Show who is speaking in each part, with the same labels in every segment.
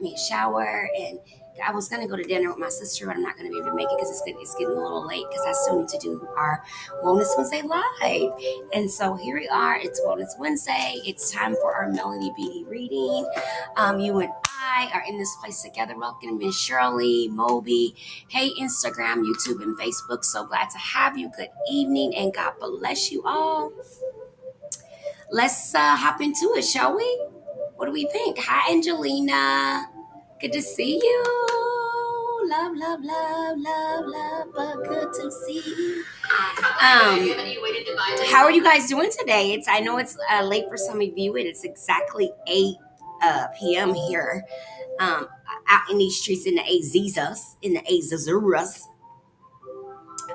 Speaker 1: got me a shower, and I was gonna go to dinner with my sister, but I'm not gonna be able to make it because it's getting a little late because I still need to do our Wellness Wednesday live. And so here we are. It's Wellness Wednesday. It's time for our Melody Beatty reading. You and I are in this place together. Welcome, Miss Shirley, Moby. Hey, Instagram, YouTube, and Facebook. So glad to have you. Good evening, and God bless you all. Let's hop into it, shall we? What do we think? Hi, Angelina. Good to see you. Love, love, love, love, love, but good to see you. How are you guys doing today? I know it's late for some of you, and it's exactly 8 p.m. here out in these streets in the Azuras.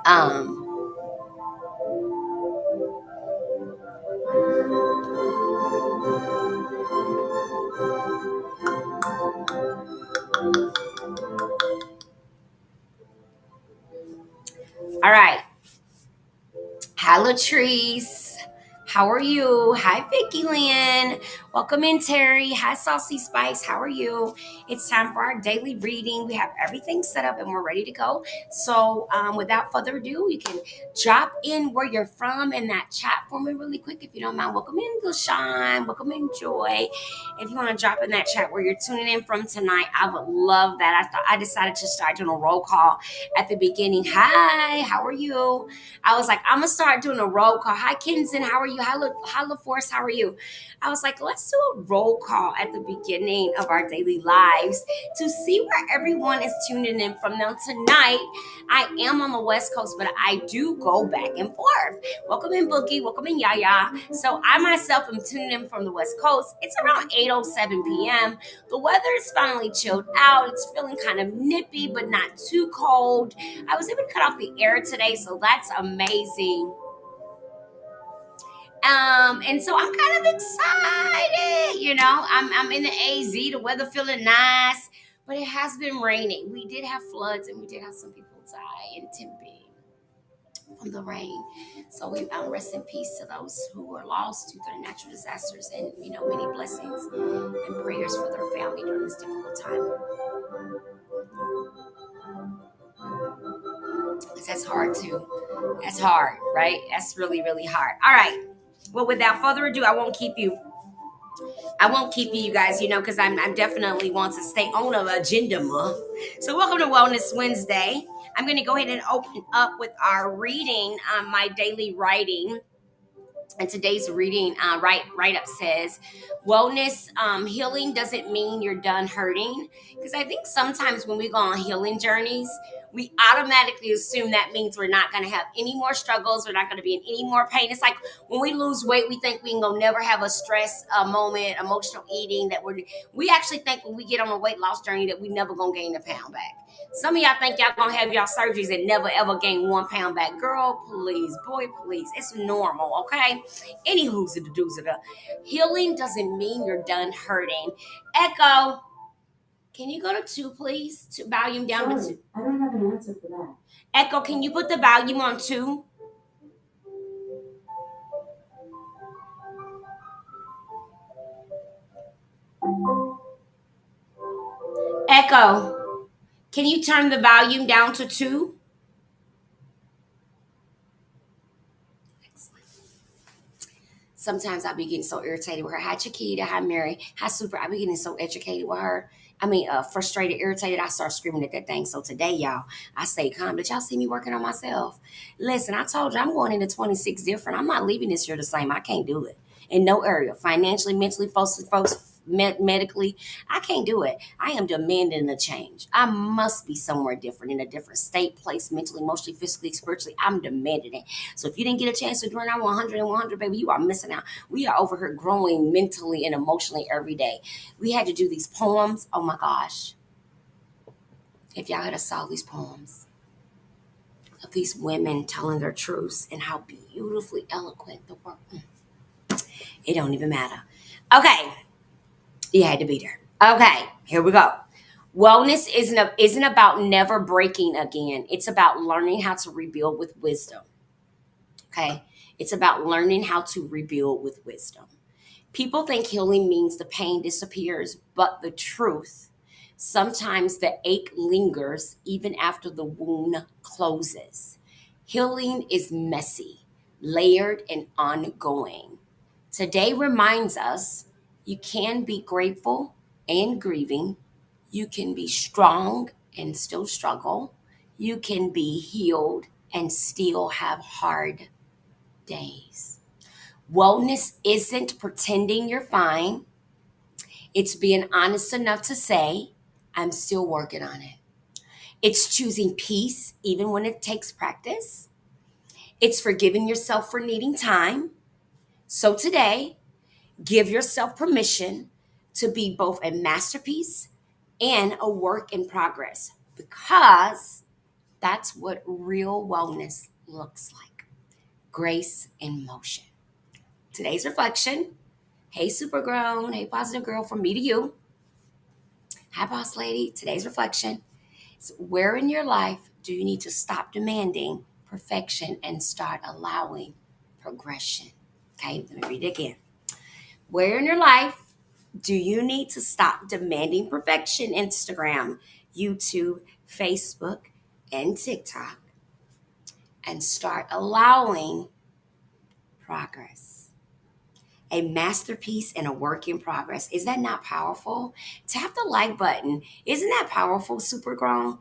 Speaker 1: Um, all right. Hi, Latrice. How are you? Hi, Vicky Lynn. Welcome in, Terry. Hi, Saucy Spice. How are you? It's time for our daily reading. We have everything set up and we're ready to go. So, without further ado, you can drop in where you're from in that chat for me really quick if you don't mind. Welcome in, Gulshan. Welcome in, Joy. If you want to drop in that chat where you're tuning in from tonight, I would love that. I decided to start doing a roll call at the beginning. Hi, how are you? I was like, I'm gonna start doing a roll call. Hi, Kenton, how are you? Hi, LaForce, how are you? I was like, let's do a roll call at the beginning of our daily lives to see where everyone is tuning in from. Now, tonight, I am on the West Coast, but I do go back and forth. Welcome in, Boogie. Welcome in, Yaya. So I myself am tuning in from the West Coast. It's around 8:07 p.m. The weather is finally chilled out. It's feeling kind of nippy, but not too cold. I was able to cut off the air today, so that's amazing. And so I'm kind of excited. I'm in the AZ, the weather feeling nice, but it has been raining. We did have floods and we did have some people die in Tempe from the rain. So we rest in peace to those who were lost due to the natural disasters, and many blessings and prayers for their family during this difficult time. That's hard too. That's hard, right? That's really, really hard. All right. Well, without further ado, I won't keep you, you guys, because I'm definitely want to stay on an agenda. So welcome to Wellness Wednesday. I'm going to go ahead and open up with our reading, my daily writing. And today's reading write-up says, wellness healing doesn't mean you're done hurting. Because I think sometimes when we go on healing journeys, we automatically assume that means we're not going to have any more struggles. We're not going to be in any more pain. It's like when we lose weight, we think we can go never have a stress moment, emotional eating. We actually think when we get on a weight loss journey that we never going to gain a pound back. Some of y'all think y'all gonna have y'all surgeries and never ever gain 1 pound back. Girl, please, boy, please. It's normal, okay? Any who's it, do's it. Healing doesn't mean you're done hurting. Echo, can you go to 2, please? To volume down to 2.
Speaker 2: I don't have an answer for that.
Speaker 1: Echo, can you put the volume on 2? Echo, can you turn the volume down to 2? Sometimes I be getting so irritated with her. Hi, Chiquita. Hi, Mary. Hi, Super. I be getting so educated with her. Frustrated, irritated. I start screaming at that thing. So today, y'all, I stay calm. But y'all see me working on myself. Listen, I told you I'm going into 26 different. I'm not leaving this year the same. I can't do it in no area. Financially, mentally, medically, I can't do it. I am demanding a change. I must be somewhere different, in a different state, place, mentally, emotionally, physically, spiritually. I'm demanding it. So if you didn't get a chance to join our 100 and 100, baby, you are missing out. We are over here growing mentally and emotionally every day. We had to do these poems. Oh my gosh. If y'all had to saw these poems of these women telling their truths and how beautifully eloquent the word. It don't even matter. Okay. You had to be there. Okay, here we go. Wellness isn't about never breaking again. It's about learning how to rebuild with wisdom. Okay? It's about learning how to rebuild with wisdom. People think healing means the pain disappears, but the truth Sometimes the ache lingers even after the wound closes. Healing is messy, layered, and ongoing. Today reminds us you can be grateful and grieving. You can be strong and still struggle. You can be healed and still have hard days. Wellness isn't pretending you're fine, it's being honest enough to say, I'm still working on it. It's choosing peace even when it takes practice. It's forgiving yourself for needing time. So today, give yourself permission to be both a masterpiece and a work in progress because that's what real wellness looks like. Grace in motion. Today's reflection. Hey, super grown. Hey, positive girl, from me to you. Hi, boss lady. Today's reflection is where in your life do you need to stop demanding perfection and start allowing progression? Okay, let me read it again. Where in your life do you need to stop demanding perfection? Instagram, YouTube, Facebook, and TikTok, and start allowing progress. A masterpiece and a work in progress. Is that not powerful? Tap the like button. Isn't that powerful, super grown?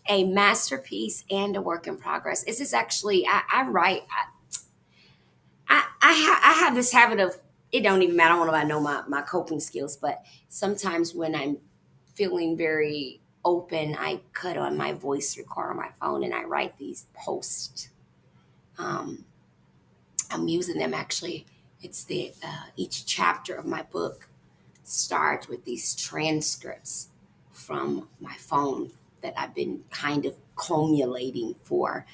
Speaker 1: A masterpiece and a work in progress. This is actually, I write, I have this habit of, it don't even matter. I don't know if I know my coping skills, but sometimes when I'm feeling very open, I cut on my voice recorder on my phone and I write these posts. Um, I'm using them actually. It's the each chapter of my book starts with these transcripts from my phone that I've been kind of cumulating for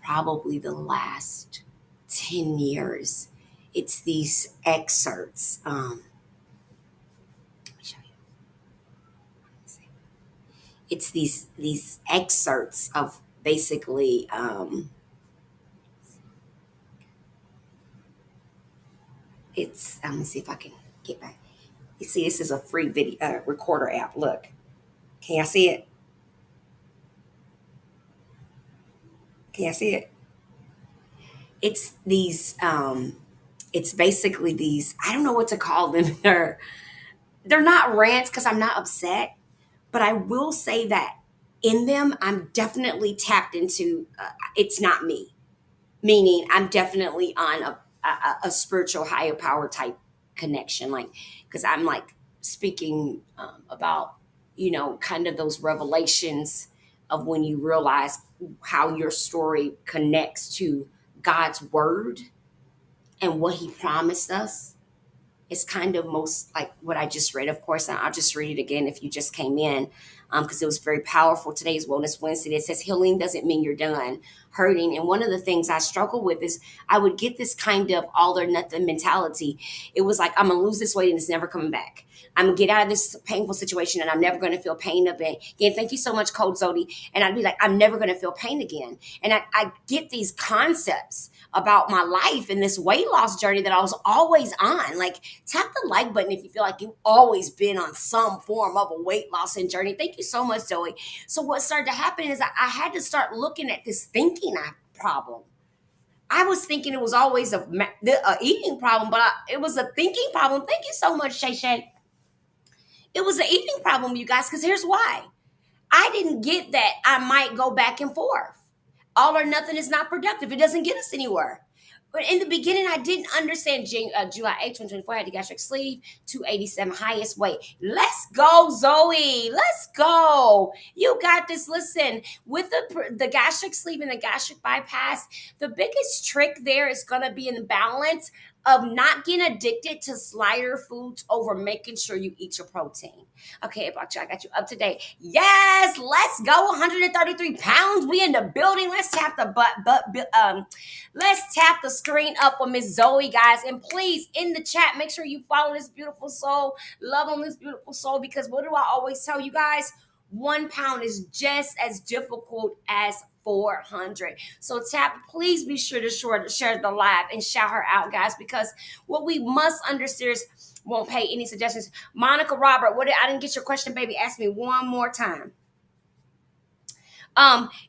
Speaker 1: probably the last 10 years. It's these excerpts. Let me show you. Let's see. It's these excerpts of basically it's let me see if I can get back. You see, this is a free video recorder app. Look, can y'all see it? Can y'all see it? It's these. It's basically these. I don't know what to call them. They're not rants because I'm not upset, but I will say that in them, I'm definitely tapped into. It's not me, meaning I'm definitely on a spiritual higher power type connection, like because I'm like speaking about kind of those revelations of when you realize how your story connects to God's word and what He promised us. It's kind of most like what I just read. Of course, and I'll just read it again if you just came in, because it was very powerful. Today's Wellness Wednesday. It says healing doesn't mean you're done hurting. And one of the things I struggle with is I would get this kind of all or nothing mentality. It was like, I'm going to lose this weight and it's never coming back. I'm going to get out of this painful situation and I'm never going to feel pain again. Thank you so much, Cold Zodi. And I'd be like, I'm never going to feel pain again. And I get these concepts about my life and this weight loss journey that I was always on. Like, tap the like button if you feel like you've always been on some form of a weight loss and journey. Thank you so much, Zoe. So what started to happen is I had to start looking at this thinking problem. I was thinking it was always a eating problem, but it was a thinking problem. Thank you so much, Shay Shay. It was an eating problem, you guys, because here's why. I didn't get that I might go back and forth. All or nothing is not productive. It doesn't get us anywhere. But in the beginning, I didn't understand July 8, 2024, I had the gastric sleeve, 287, highest weight. Let's go, Zoe. Let's go. You got this. Listen, with the gastric sleeve and the gastric bypass, the biggest trick there is going to be in the balance of not getting addicted to slider foods over making sure you eat your protein. Okay, I got you up to date. Yes, let's go. 133 pounds. We in the building. Let's tap the let's tap the screen up with Miss Zoe, guys. And please, in the chat, make sure you follow this beautiful soul. Love on this beautiful soul, because what do I always tell you guys? 1 pound is just as difficult as 400. So tap, please be sure to share the live and shout her out, guys, because what we must understand is won't pay any suggestions. Monica Robert, I didn't get your question, baby. Ask me one more time.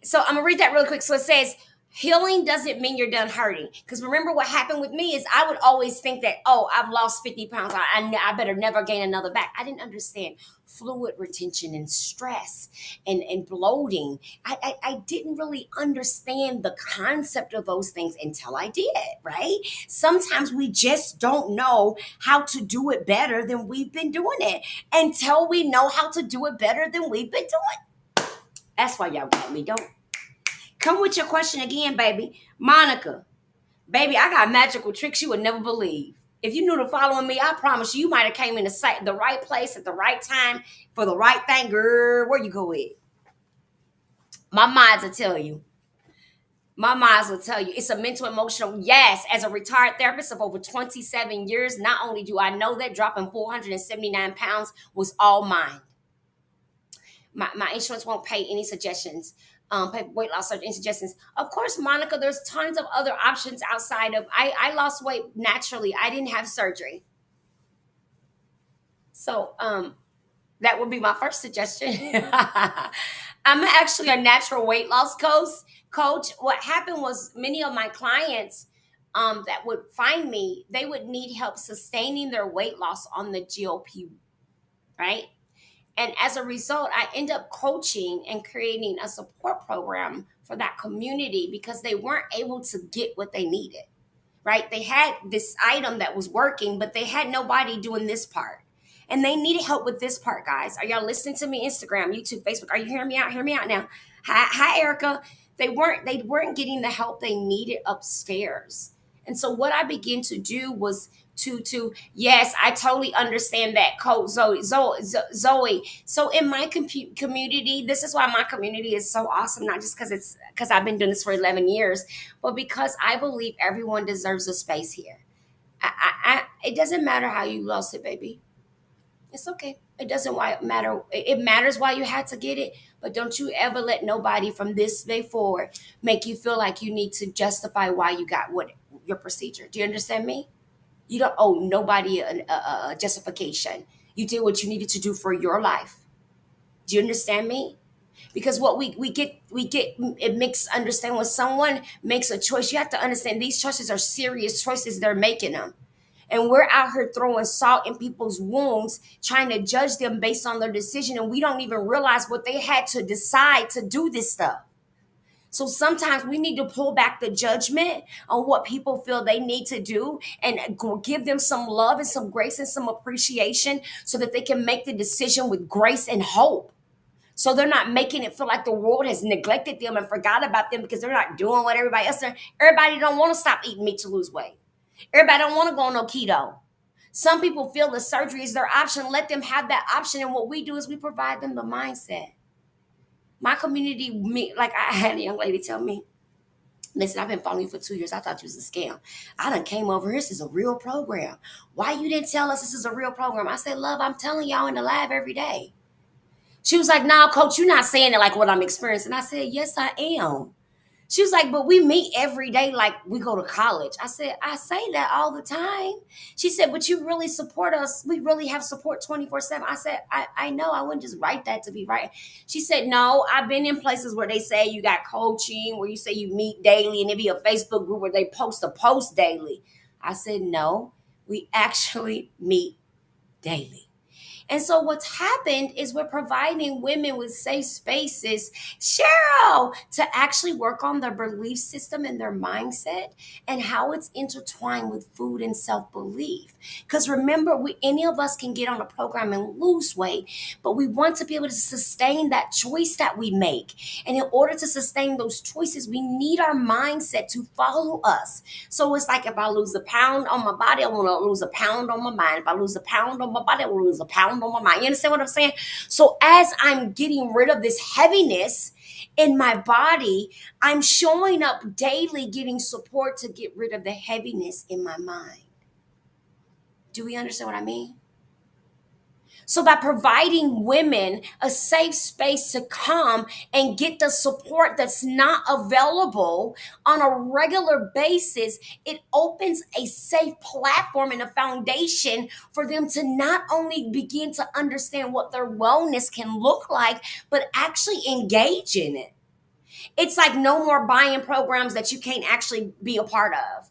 Speaker 1: So I'm gonna read that really quick. So it says, healing doesn't mean you're done hurting. Because remember what happened with me is I would always think that, oh, I've lost 50 pounds. I better never gain another back. I didn't understand fluid retention and stress and bloating. I didn't really understand the concept of those things until I did, right? Sometimes we just don't know how to do it better than we've been doing it until we know how to do it better than we've been doing. That's why y'all got me. Don't come with your question again, baby. Monica, baby, I got magical tricks you would never believe. If you knew to following me, I promise you, you might have came in the right place at the right time for the right thing. Girl, where you go with? My minds will tell you. My minds will tell you. It's a mental, emotional. Yes, as a retired therapist of over 27 years, not only do I know that dropping 479 pounds was all mine. My insurance won't pay any suggestions, pay weight loss surgery, any suggestions. Of course, Monica, there's tons of other options outside of, I lost weight naturally. I didn't have surgery. So that would be my first suggestion. I'm actually a natural weight loss coach. What happened was many of my clients that would find me, they would need help sustaining their weight loss on the GLP, right? And as a result, I end up coaching and creating a support program for that community because they weren't able to get what they needed, right? They had this item that was working, but they had nobody doing this part. And they needed help with this part, guys. Are y'all listening to me? Instagram, YouTube, Facebook. Are you hearing me out? Hear me out now. Hi, Erica. They weren't getting the help they needed upstairs. And so what I began to do was to yes, I totally understand that, Coach Zoe. So in my community, this is why my community is so awesome, not just because I've been doing this for 11 years, but because I believe everyone deserves a space here. It doesn't matter how you lost it, baby. It's okay. It doesn't matter. It matters why you had to get it, but don't you ever let nobody from this day forward make you feel like you need to justify why you got what your procedure. Do you understand me? You don't owe nobody a justification. You did what you needed to do for your life. Do you understand me? Because what we get it makes understand when someone makes a choice, you have to understand these choices are serious choices they're making them. And we're out here throwing salt in people's wounds, trying to judge them based on their decision. And we don't even realize what they had to decide to do this stuff. So sometimes we need to pull back the judgment on what people feel they need to do and give them some love and some grace and some appreciation so that they can make the decision with grace and hope. So they're not making it feel like the world has neglected them and forgot about them because they're not doing what everybody else does. Everybody don't want to stop eating meat to lose weight. Everybody don't want to go on no keto. Some people feel the surgery is their option. Let them have that option. And what we do is we provide them the mindset. My community, like I had a young lady tell me, listen, I've been following you for 2 years. I thought you was a scam. I done came over here. This is a real program. Why you didn't tell us this is a real program? I said, love, I'm telling y'all in the live every day. She was like, no, coach, you're not saying it like what I'm experiencing. I said, yes, I am. She was like, but we meet every day like we go to college. I said, I say that all the time. She said, but you really support us. We really have support 24/7. I said, I know. I wouldn't just write that to be right. She said, no, I've been in places where they say you got coaching, where you say you meet daily, and it be a Facebook group where they post a post daily. I said, no, we actually meet daily. And so what's happened is we're providing women with safe spaces, Cheryl, to actually work on their belief system and their mindset and how it's intertwined with food and self-belief. Because remember, any of us can get on a program and lose weight, but we want to be able to sustain that choice that we make. And in order to sustain those choices, we need our mindset to follow us. So it's like if I lose a pound on my body, I want to lose a pound on my mind. If I lose a pound on my body, I want to lose a pound on my mind. You understand what I'm saying? So as I'm getting rid of this heaviness in my body, I'm showing up daily getting support to get rid of the heaviness in my mind. Do we understand what I mean? So, by providing women a safe space to come and get the support that's not available on a regular basis, it opens a safe platform and a foundation for them to not only begin to understand what their wellness can look like, but actually engage in it. It's like no more buying programs that you can't actually be a part of.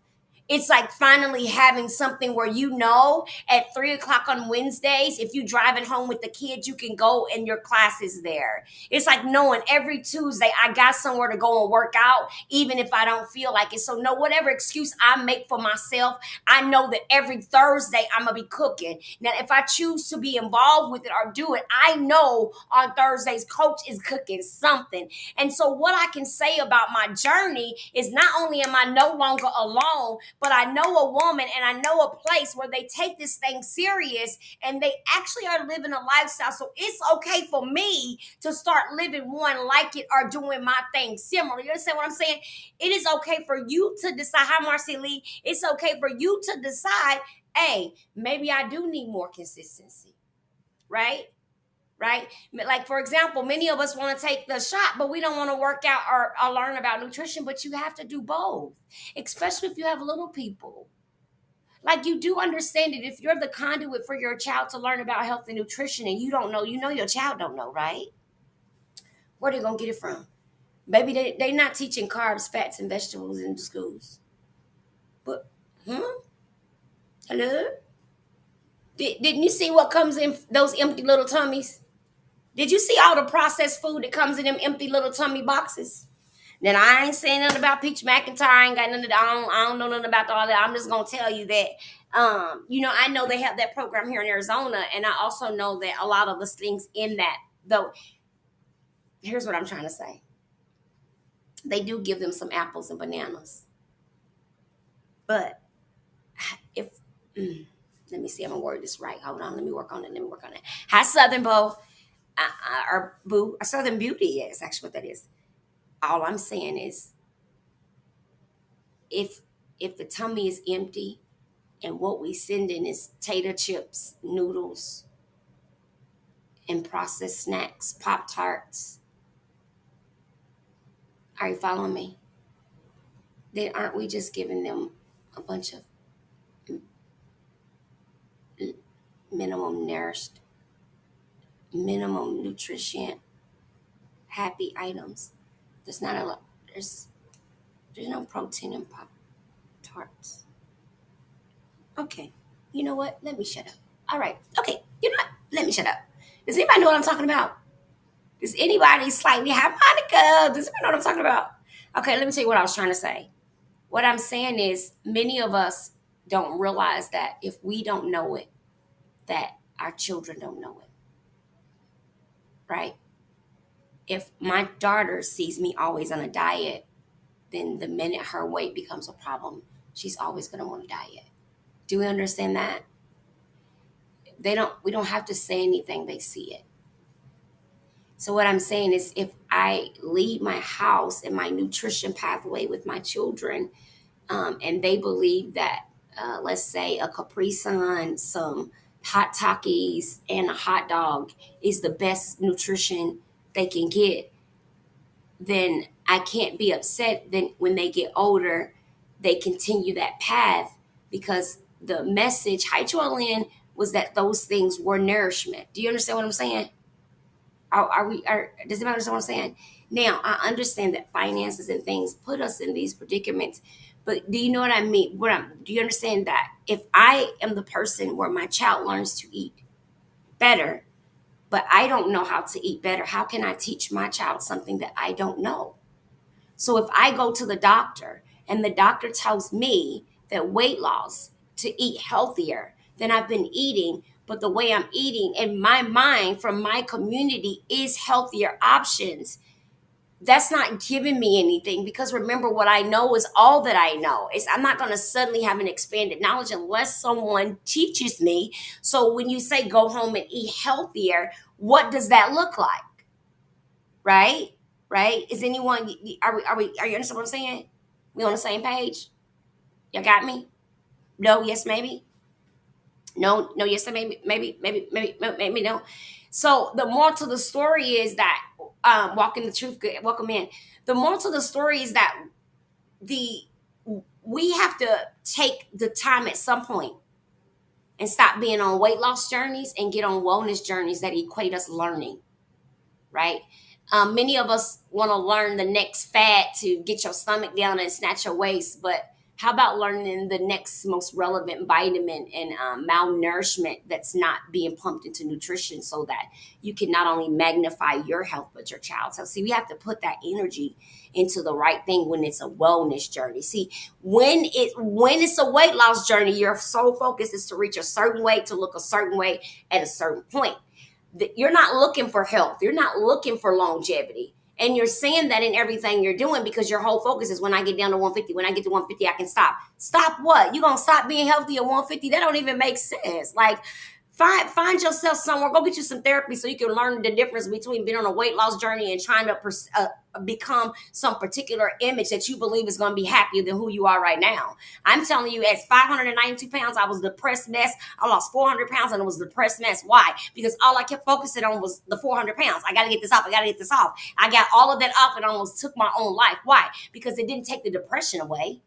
Speaker 1: It's like finally having something where at 3 o'clock on Wednesdays, if you driving home with the kids, you can go and your class is there. It's like knowing every Tuesday I got somewhere to go and work out, even if I don't feel like it. So no, whatever excuse I make for myself, I know that every Thursday I'm gonna be cooking. Now, if I choose to be involved with it or do it, I know on Thursdays Coach is cooking something. And so, what I can say about my journey is not only am I no longer alone, but I know a woman and I know a place where they take this thing serious and they actually are living a lifestyle. So, it's okay for me to start living one like it or doing my thing similar. You understand what I'm saying? It is okay for you to decide. Hi, Marcy Lee. It's okay for you to decide, hey, maybe I do need more consistency, right? Right? Like, for example, many of us want to take the shot, but we don't want to work out or learn about nutrition, but you have to do both, especially if you have little people. Like, you do understand it. If you're the conduit for your child to learn about health and nutrition and you don't know, your child don't know, right? Where they going to get it from? Maybe they not teaching carbs, fats, and vegetables in the schools. But, hello? Didn't you see what comes in those empty little tummies? Did you see all the processed food that comes in them empty little tummy boxes? Then I ain't saying nothing about Peach McIntyre. I ain't got nothing. I don't know nothing about all that. I'm just gonna tell you that. I know they have that program here in Arizona, and I also know that a lot of the things in that. Though, here's what I'm trying to say: they do give them some apples and bananas, but if let me see, I'm gonna word this right. Hold on, let me work on it. Hi, Southern Bow. Or Boo, a Southern Beauty is actually what that is. All I'm saying is, if the tummy is empty and what we send in is tater chips, noodles, and processed snacks, Pop Tarts, are you following me? Then aren't we just giving them a bunch of minimum nourished, minimum nutrition, happy items? There's not a lot. There's no protein in Pop Tarts. Okay. You know what? Let me shut up. All right. Okay. You know what? Let me shut up. Does anybody know what I'm talking about? Does anybody slightly have Monica? Does anybody know what I'm talking about? Okay, let me tell you what I was trying to say. What I'm saying is many of us don't realize that if we don't know it, that our children don't know it. Right? If my daughter sees me always on a diet, then the minute her weight becomes a problem, she's always going to want to diet. Do we understand that? We don't have to say anything, they see it. So what I'm saying is, if I leave my house and my nutrition pathway with my children, and they believe that, let's say, a Capri Sun, some hot Takis, and a hot dog is the best nutrition they can get, then I can't be upset. Then when they get older, they continue that path because the message, hi Joanne, was that those things were nourishment. Do you understand what I'm saying? Does anybody understand what I'm saying? Now, I understand that finances and things put us in these predicaments, but do you know what I mean? Do you understand that if I am the person where my child learns to eat better, but I don't know how to eat better, how can I teach my child something that I don't know? So if I go to the doctor and the doctor tells me that weight loss, to eat healthier than I've been eating, but the way I'm eating in my mind from my community is healthier options, that's not giving me anything, because remember, what I know is all that I know. I'm not going to suddenly have an expanded knowledge unless someone teaches me. So when you say go home and eat healthier, what does that look like? Right? Right? Is anyone, are you understand what I'm saying? We on the same page? You got me? No, yes, maybe? No, no, yes, maybe no. So the moral to the story is that walking the truth, welcome in. The moral to the story is that the we have to take the time at some point and stop being on weight loss journeys and get on wellness journeys that equate us learning, right? Many of us want to learn the next fad to get your stomach down and snatch your waist, but how about learning the next most relevant vitamin and malnourishment that's not being pumped into nutrition so that you can not only magnify your health but your child's health? See, we have to put that energy into the right thing when it's a wellness journey. See, when it's a weight loss journey, your sole focus is to reach a certain weight, to look a certain way at a certain point. You're not looking for health. You're not looking for longevity. And you're saying that in everything you're doing because your whole focus is when I get down to 150, when I get to 150, I can stop. Stop what? You gonna stop being healthy at 150? That don't even make sense. Like, find yourself somewhere. Go get you some therapy so you can learn the difference between being on a weight loss journey and trying to become some particular image that you believe is going to be happier than who you are right now. I'm telling you, at 592 pounds, I was a depressed mess. I lost 400 pounds and it was a depressed mess. Why? Because all I kept focusing on was the 400 pounds. I got to get this off. I got to get this off. I got all of that off and almost took my own life. Why? Because it didn't take the depression away.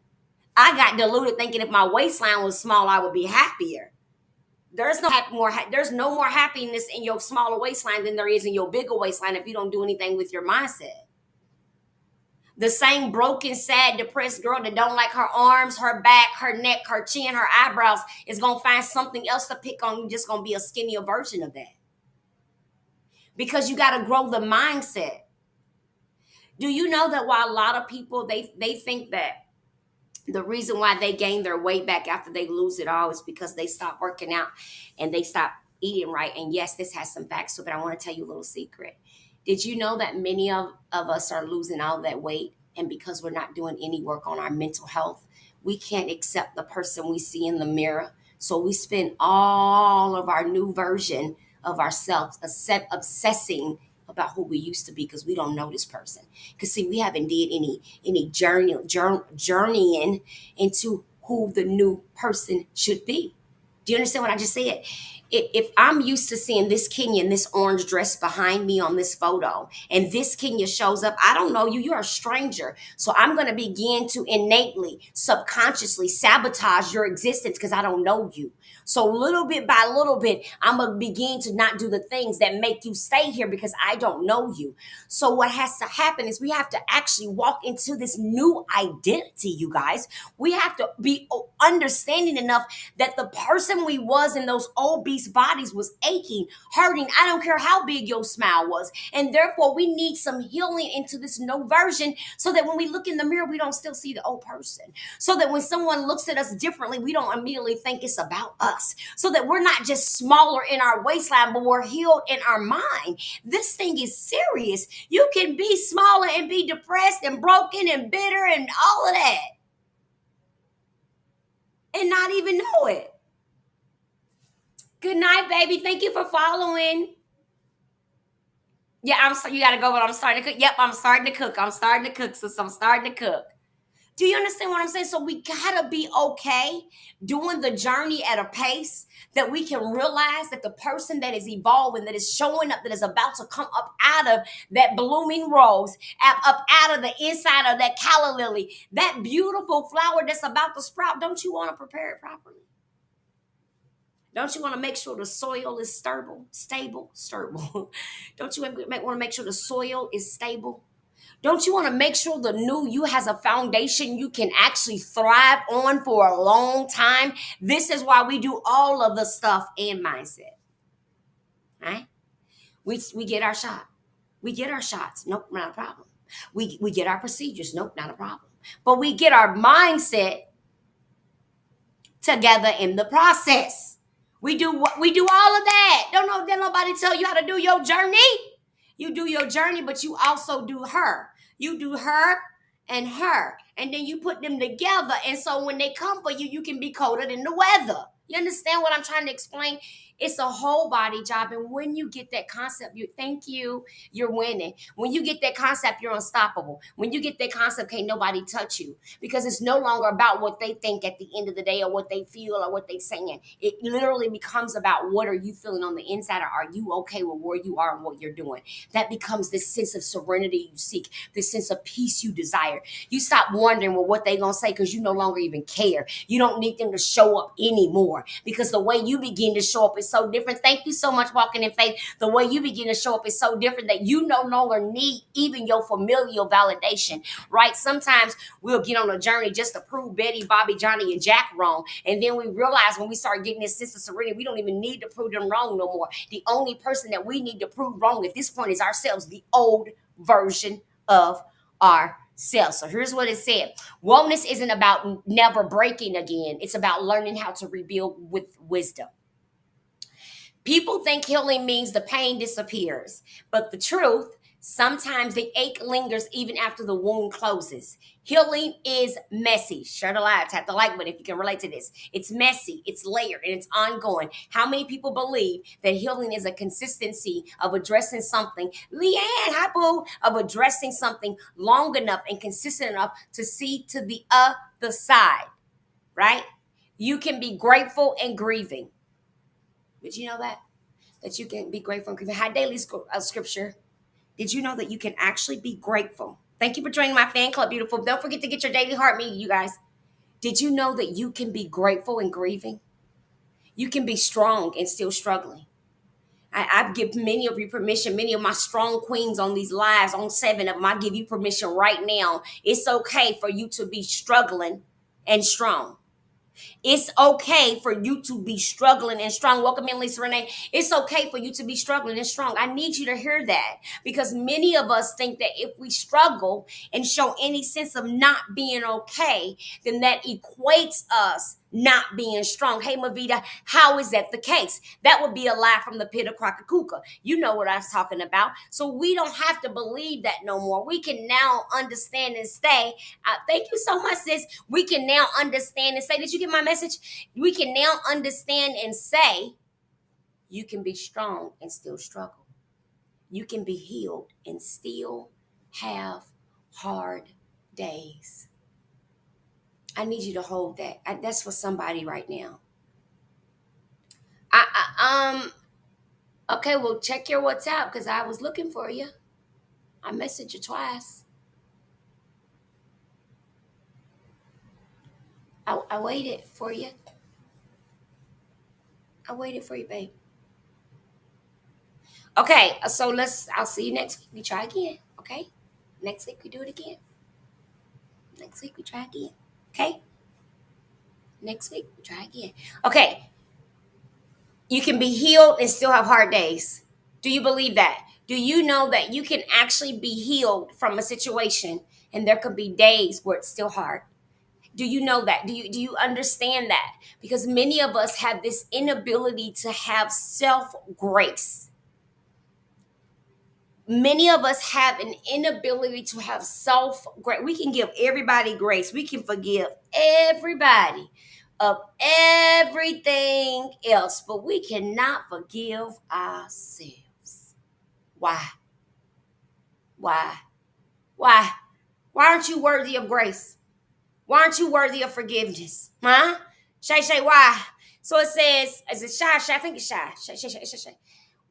Speaker 1: I got deluded thinking if my waistline was small, I would be happier. There's no more happiness in your smaller waistline than there is in your bigger waistline if you don't do anything with your mindset. The same broken, sad, depressed girl that don't like her arms, her back, her neck, her chin, her eyebrows is gonna find something else to pick on. You're just gonna be a skinnier version of that because you got to grow the mindset. Do you know that while a lot of people they think that the reason why they gain their weight back after they lose it all is because they stop working out and they stop eating right. And yes, this has some facts to it, but I want to tell you a little secret. Did you know that many of us are losing all that weight? And because we're not doing any work on our mental health, we can't accept the person we see in the mirror. So we spend all of our new version of ourselves obsessing about who we used to be because we don't know this person. Because see, we haven't did any journeying into who the new person should be. Do you understand what I just said? If I'm used to seeing this Kenya in this orange dress behind me on this photo, and this Kenya shows up, I don't know you, you're a stranger. So I'm going to begin to innately, subconsciously sabotage your existence because I don't know you. So little bit by little bit, I'm going to begin to not do the things that make you stay here because I don't know you. So what has to happen is we have to actually walk into this new identity, you guys. We have to be understanding enough that the person we was in those obese bodies was aching, hurting. I don't care how big your smile was. And therefore, we need some healing into this new version so that when we look in the mirror, we don't still see the old person. So that when someone looks at us differently, we don't immediately think it's about us. So that we're not just smaller in our waistline, but we're healed in our mind. This thing is serious. You can be smaller and be depressed and broken and bitter and all of that and not even know it. Good night, baby. Thank you for following. Yeah, you gotta go, but I'm starting to cook. Yep, I'm starting to cook. I'm starting to cook, sis. I'm starting to cook. Do you understand what I'm saying? So we gotta be okay doing the journey at a pace that we can realize that the person that is evolving, that is showing up, that is about to come up out of that blooming rose, up out of the inside of that calla lily, that beautiful flower that's about to sprout. Don't you want to prepare it properly? Don't you want to make sure the soil is stable? Don't you want to make sure the soil is stable? Don't you want to make sure the new you has a foundation you can actually thrive on for a long time? This is why we do all of the stuff and mindset. Right? We get our shot. We get our shots. Nope, not a problem. We get our procedures. Nope, not a problem. But we get our mindset together in the process. We do all of that. Don't nobody tell you how to do your journey. You do your journey, but you also do her. You do her and her. And then you put them together. And so when they come for you, you can be colder than the weather. You understand what I'm trying to explain? It's a whole body job. And when you get that concept, you thank you, you're winning. When you get that concept, you're unstoppable. When you get that concept, can't nobody touch you, because it's no longer about what they think at the end of the day or what they feel or what they're saying. It literally becomes about what are you feeling on the inside, or are you okay with where you are and what you're doing? That becomes this sense of serenity you seek, this sense of peace you desire. You stop wondering, well, what they gonna say, because you no longer even care. You don't need them to show up anymore, because the way you begin to show up is so different. Thank you so much, Walking in Faith. The way you begin to show up is so different that you no longer need even your familial validation, right? Sometimes we'll get on a journey just to prove Betty, Bobby, Johnny, and Jack wrong. And then we realize when we start getting this sense of serenity, we don't even need to prove them wrong no more. The only person that we need to prove wrong at this point is ourselves, the old version of ourselves. So here's what it said. Wellness isn't about never breaking again. It's about learning how to rebuild with wisdom. People think healing means the pain disappears, but the truth, sometimes the ache lingers even after the wound closes. Healing is messy. Share the live, tap the like button if you can relate to this. It's messy, it's layered, and it's ongoing. How many people believe that healing is a consistency of addressing something, Leanne, hi boo, of addressing something long enough and consistent enough to see to the other side, right? You can be grateful and grieving. Did you know that? That you can be grateful and grieving. High daily scripture. Did you know that you can actually be grateful? Thank you for joining my fan club, beautiful. Don't forget to get your daily heart meeting, you guys. Did you know that you can be grateful and grieving? You can be strong and still struggling. I give many of you permission, many of my strong queens on these lives, on 7 of them, I give you permission right now. It's okay for you to be struggling and strong. It's okay for you to be struggling and strong. Welcome in, Lisa Renee. It's okay for you to be struggling and strong. I need you to hear that, because many of us think that if we struggle and show any sense of not being okay, then that equates us not being strong. Hey, Mavita, how is that the case? That would be a lie from the pit of Krakakuka. You know what I was talking about. So we don't have to believe that no more. We can now understand and stay. Thank you so much, sis. We can now understand and say, did you get my message? We can now understand and say, you can be strong and still struggle. You can be healed and still have hard days. I need you to hold that. That's for somebody right now. Okay, well, check your WhatsApp, because I was looking for you. I messaged you twice. I waited for you. I waited for you, babe. Okay, so I'll see you next week. We try again, okay? Next week we do it again. Next week we try again, okay? Next week we try again. Okay, you can be healed and still have hard days. Do you believe that? Do you know that you can actually be healed from a situation and there could be days where it's still hard? Do you know that? Do you understand that? Because many of us have this inability to have self-grace. Many of us have an inability to have self-grace. We can give everybody grace. We can forgive everybody of everything else, but we cannot forgive ourselves. Why? Why? Why? Why aren't you worthy of grace? Why aren't you worthy of forgiveness? Huh? Shay, why? So it says, is it shy? I think it's shy. Shay.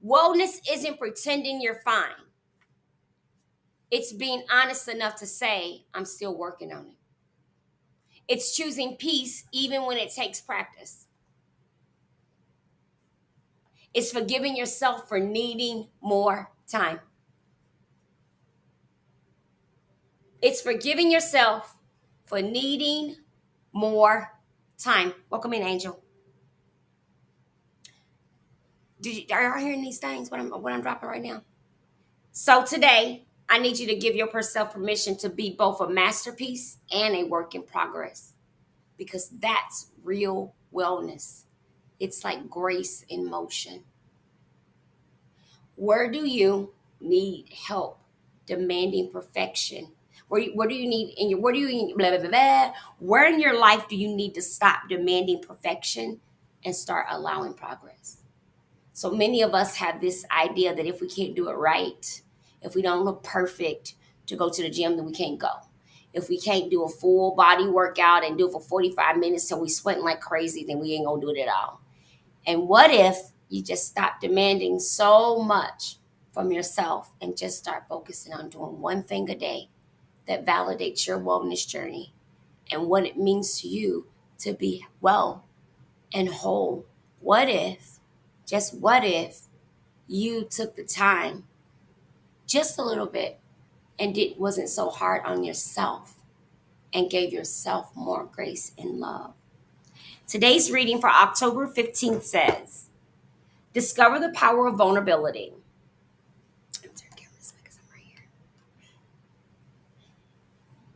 Speaker 1: Wellness isn't pretending you're fine. It's being honest enough to say, I'm still working on it. It's choosing peace even when it takes practice. It's forgiving yourself for needing more time. It's forgiving yourself for needing more time. Welcome in, Angel. Are y'all hearing these things? What I'm dropping right now? So today, I need you to give yourself permission to be both a masterpiece and a work in progress, because that's real wellness. It's like grace in motion. Where do you need help demanding perfection? Where do you need in your where do you need blah blah blah blah? Where in your life do you need to stop demanding perfection and start allowing progress? So many of us have this idea that if we can't do it right, if we don't look perfect to go to the gym, then we can't go. If we can't do a full body workout and do it for 45 minutes till we sweating like crazy, then we ain't gonna do it at all. And what if you just stop demanding so much from yourself and just start focusing on doing one thing a day that validates your wellness journey and what it means to you to be well and whole? What if, just what if, you took the time just a little bit and it wasn't so hard on yourself and gave yourself more grace and love? Today's reading for October 15th says, discover the power of vulnerability. I'm turning the camera this way because I'm right here.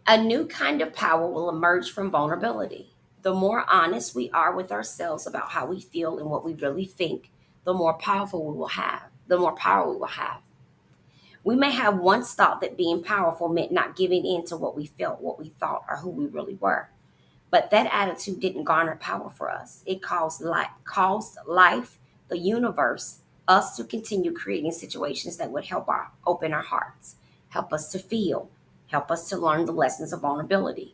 Speaker 1: A new kind of power will emerge from vulnerability. The more honest we are with ourselves about how we feel and what we really think, the more powerful we will have, the more power we will have. We may have once thought that being powerful meant not giving in to what we felt, what we thought, or who we really were. But that attitude didn't garner power for us. It caused life, the universe, us to continue creating situations that would open our hearts, help us to feel, help us to learn the lessons of vulnerability.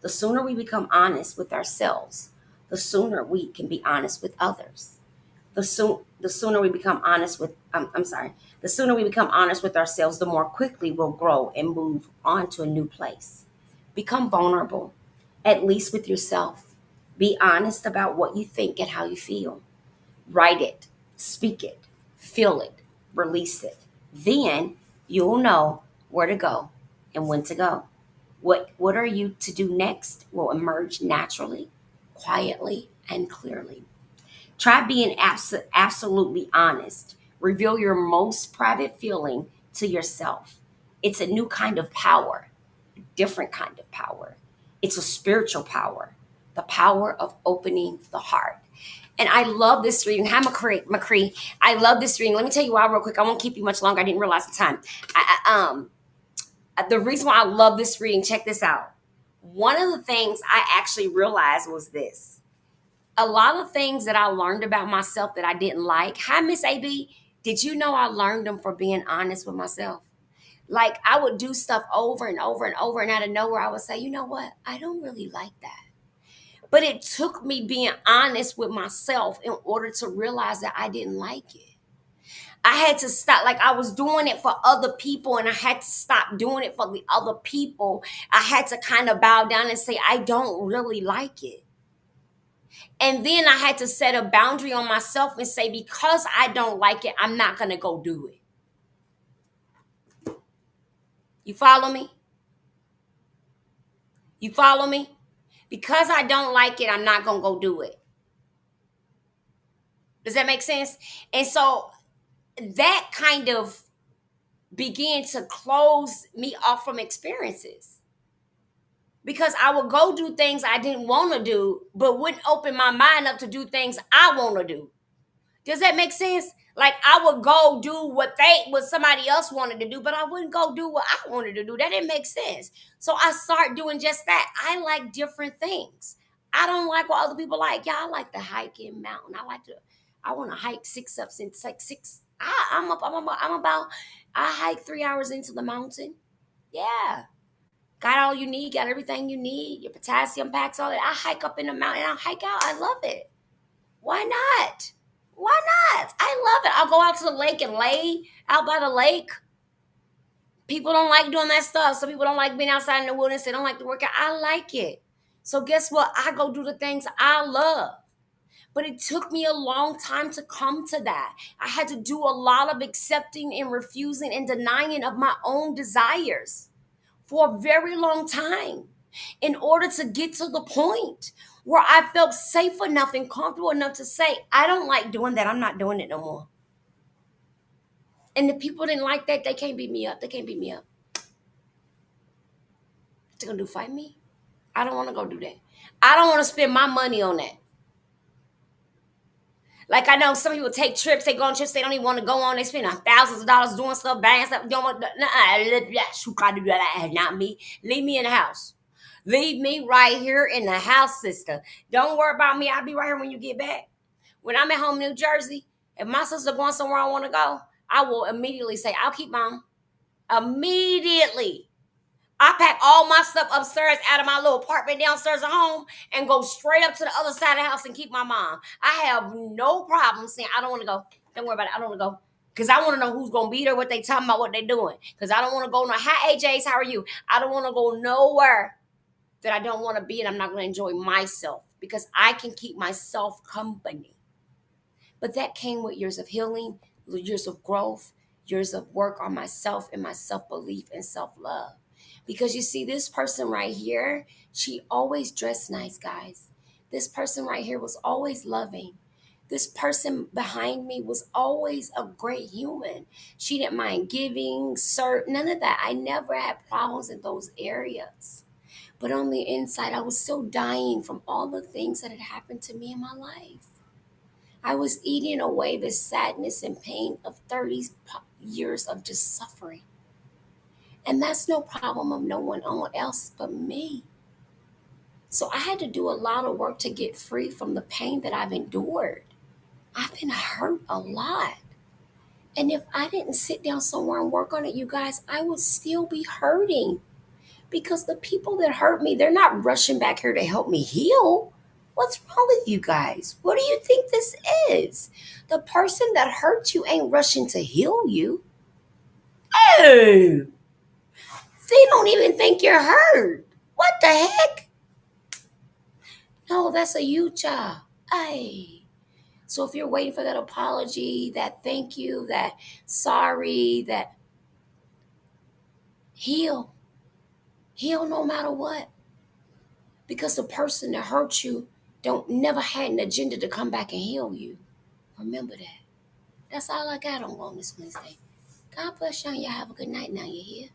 Speaker 1: The sooner we become honest with ourselves, the sooner we can be honest with others. The sooner we become honest with, the sooner we become honest with ourselves, the more quickly we'll grow and move on to a new place. Become vulnerable, at least with yourself. Be honest about what you think and how you feel. Write it, speak it, feel it, release it. Then you'll know where to go and when to go. What are you to do next will emerge naturally, quietly, and clearly. Try being absolutely honest. Reveal your most private feeling to yourself. It's a new kind of power, a different kind of power. It's a spiritual power, the power of opening the heart. And I love this reading. Hi, McCree. I love this reading. Let me tell you why real quick. I won't keep you much longer. I didn't realize the time. The reason why I love this reading, check this out. One of the things I actually realized was this. A lot of things that I learned about myself that I didn't like. Hi, Miss AB. Did you know I learned them for being honest with myself? Like I would do stuff over and over and over, and out of nowhere, I would say, you know what? I don't really like that. But it took me being honest with myself in order to realize that I didn't like it. I had to stop, like I was doing it for other people, and I had to stop doing it for the other people. I had to kind of bow down and say, I don't really like it. And then I had to set a boundary on myself and say, because I don't like it, I'm not going to go do it. You follow me? You follow me? Because I don't like it, I'm not going to go do it. Does that make sense? And so that kind of began to close me off from experiences. Because I would go do things I didn't want to do, but wouldn't open my mind up to do things I want to do. Does that make sense? Like I would go do what somebody else wanted to do, but I wouldn't go do what I wanted to do. That didn't make sense. So I start doing just that. I like different things. I don't like what other people like. Yeah, I like to hike in mountain. I want to hike six ups and like six. I hike 3 hours into the mountain. Yeah. Got all you need, got everything you need, your potassium packs, all that. I hike up in the mountain, I hike out. I love it. Why not? Why not? I love it. I'll go out to the lake and lay out by the lake. People don't like doing that stuff. Some people don't like being outside in the wilderness. They don't like to work out. I like it. So guess what? I go do the things I love. But it took me a long time to come to that. I had to do a lot of accepting and refusing and denying of my own desires for a very long time in order to get to the point where I felt safe enough and comfortable enough to say, I don't like doing that. I'm not doing it no more. And the people didn't like that. They can't beat me up. They can't beat me up. What they gonna do, fight me? I don't want to go do that. I don't want to spend my money on that. Like I know some people take trips, they go on trips they don't even want to go on. They spend thousands of dollars doing stuff, buying stuff. Don't want, not me. Leave me in the house. Leave me right here in the house, sister. Don't worry about me. I'll be right here when you get back. When I'm at home in New Jersey, If my sister going somewhere I want to go, I will immediately say, I'll keep mom. Immediately. I pack all my stuff upstairs out of my little apartment downstairs at home and go straight up to the other side of the house and keep my mom. I have no problem saying, I don't want to go. Don't worry about it. I don't want to go. Because I want to know who's going to be there, what they talking about, what they doing. Because I don't want to go no, hi, AJs, how are you? I don't want to go nowhere that I don't want to be and I'm not going to enjoy myself because I can keep myself company. But that came with years of healing, years of growth, years of work on myself and my self belief and self love. Because you see, this person right here, she always dressed nice, guys. This person right here was always loving. This person behind me was always a great human. She didn't mind giving, serve, none of that. I never had problems in those areas. But on the inside, I was still dying from all the things that had happened to me in my life. I was eating away the sadness and pain of 30 years of just suffering. And that's no problem of no one else but me. So I had to do a lot of work to get free from the pain that I've endured. I've been hurt a lot. And if I didn't sit down somewhere and work on it, you guys, I would still be hurting. Because the people that hurt me, they're not rushing back here to help me heal. What's wrong with you guys? What do you think this is? The person that hurt you ain't rushing to heal you. Oh, they don't even think you're hurt. What the heck? No, that's a you job. Hey. So if you're waiting for that apology, that thank you, that sorry, that heal. Heal no matter what. Because the person that hurt you don't never had an agenda to come back and heal you. Remember that. That's all I got on Wellness Wednesday. God bless y'all. Y'all have a good night now. You're here.